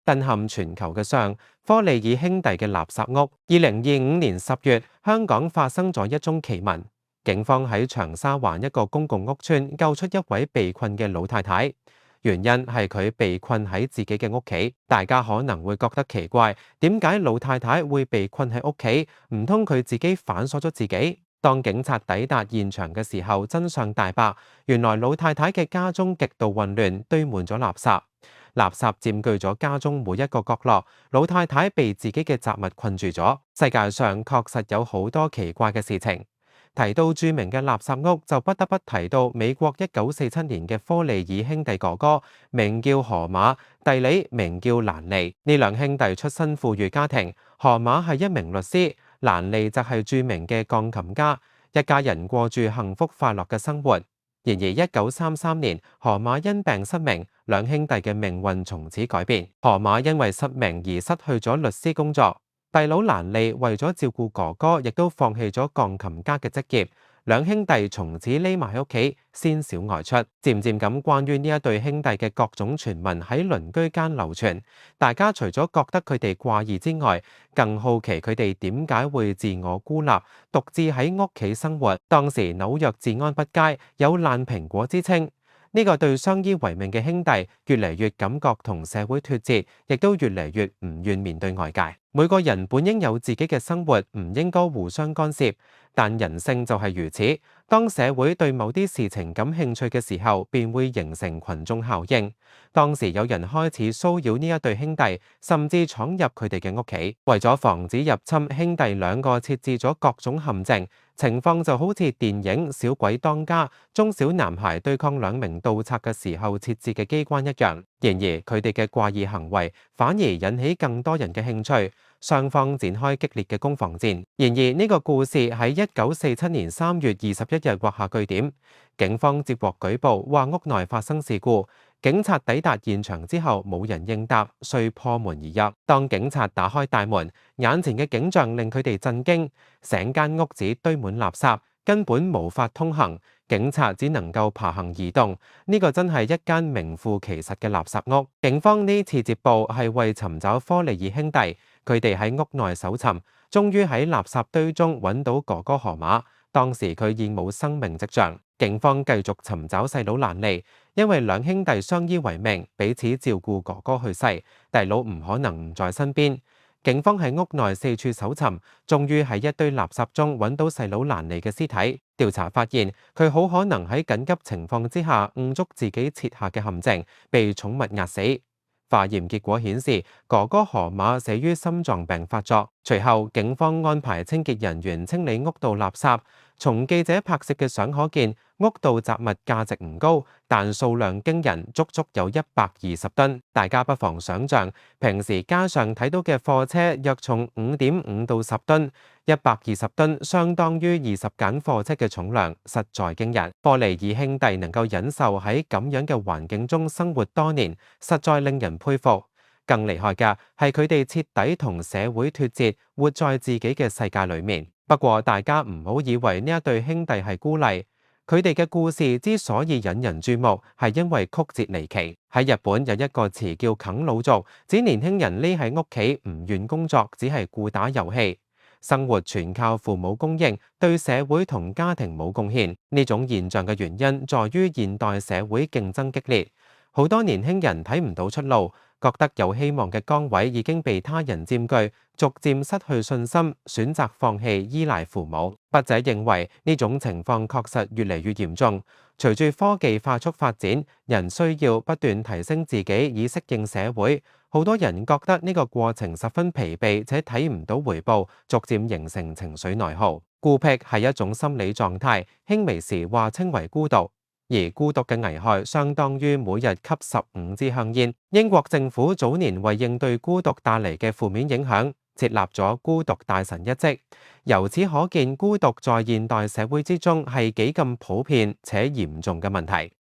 震撼全球嘅相，科利爾兄弟嘅垃圾屋。2025年10月，香港發生咗一宗奇聞，警方喺長沙灣一個公共屋邨救出一位被困嘅老太太，原因係佢被困喺自己嘅屋企。大家可能會覺得奇怪，點解老太太會被困喺屋企？唔通佢自己反鎖咗自己？當警察抵達現場嘅時候，真相大白，原來老太太嘅家中極度混亂，堆滿咗垃圾。垃圾佔據咗家中每一個角落，老太太被自己嘅雜物困住咗。世界上確實有好多奇怪嘅事情。提到著名嘅垃圾屋，就不得不提到美國1947年嘅科利爾兄弟哥哥，名叫河馬，弟弟名叫蘭利。呢兩兄弟出身富裕家庭，河馬係一名律師，蘭利則係著名嘅鋼琴家，一家人過住幸福快樂嘅生活。然而1933年，河馬因病失明，兩兄弟嘅命運從此改變。河馬因為失明而失去咗律師工作，弟佬蘭利為咗照顧哥哥，亦都放棄咗鋼琴家嘅職業。兩兄弟從此匿埋喺屋企，鮮少外出。漸漸咁，關於呢一對兄弟嘅各種傳聞喺鄰居間流傳，大家除咗覺得佢哋怪異之外，更好奇佢哋點解會自我孤立，獨自喺屋企生活。當時紐約治安不佳，有爛蘋果之稱。呢個對相依為命嘅兄弟越嚟越感覺同社會脫節，亦都越嚟越唔願面對外界。每個人本應有自己嘅生活，唔應該互相干涉，但人性就係如此。當社會對某啲事情感興趣嘅時候，便會形成群眾效應。當時有人開始騷擾呢一對兄弟，甚至闖入佢哋嘅屋企。為咗防止入侵，兄弟兩個設置咗各種陷阱，情況就好似電影《小鬼當家》中小男孩對抗兩名盜賊嘅時候設置嘅機關一樣。然而佢哋嘅怪異行為反而引起更多人嘅興趣，雙方展開激烈嘅攻防戰。然而呢個故事喺1947年3月21日畫下句點。警方接獲舉報，話屋內發生事故。警察抵達現場之後，冇人應答，遂破門而入。當警察打開大門，眼前嘅景象令佢哋震驚，成間屋子堆滿垃圾，根本無法通行。警察只能夠爬行移動。呢個真係一間名副其實嘅垃圾屋。警方呢次接報係為尋找科利爾兄弟，佢哋喺屋內搜尋，終於喺垃圾堆中揾到哥哥河馬。當時佢已冇生命跡象。警方繼續尋找細佬蘭利，因為兩兄弟相依為命，彼此照顧哥哥去世，弟佬唔可能唔在身邊。警方喺屋內四處搜尋，終於喺一堆垃圾中揾到細佬蘭利嘅屍體。調查發現，佢好可能喺緊急情況之下誤觸自己設下嘅陷阱，被寵物壓死。化驗結果顯示，哥哥河馬死於心臟病發作。隨後，警方安排清潔人員清理屋道垃圾。從記者拍攝嘅相可見，屋道雜物價值唔高，但數量驚人，足足有120噸。大家不妨想像，平時街上睇到嘅貨車約重5.5到10噸，120噸相當於20架貨車嘅重量，實在驚人。科利爾兄弟能夠忍受喺咁樣嘅環境中生活多年，實在令人佩服。更厲害嘅係佢哋徹底同社會脫節，活在自己嘅世界裏面。不過大家唔好以為呢一對兄弟係孤例，佢哋嘅故事之所以引人注目，係因為曲折離奇。喺日本有一個詞叫啃老族，指年輕人匿喺屋企唔願工作，只係顧打遊戲，生活全靠父母供應，對社會同家庭冇貢獻。呢種現象嘅原因在於現代社會競爭激烈，好多年輕人睇唔到出路，覺得有希望嘅崗位已經被他人佔據，逐漸失去信心，選擇放棄依賴父母。筆者認為呢種情況確實越嚟越嚴重。隨住科技快速發展，人需要不斷提升自己以適應社會。好多人覺得呢個過程十分疲憊，且睇唔到回報，逐漸形成情緒內耗。孤僻係一種心理狀態，輕微時話稱為孤獨。而孤獨嘅危害相當於每日吸15支香煙。英國政府早年為應對孤獨帶嚟嘅負面影響，設立咗孤獨大臣一職。由此可見，孤獨在現代社會之中係幾咁普遍且嚴重嘅問題。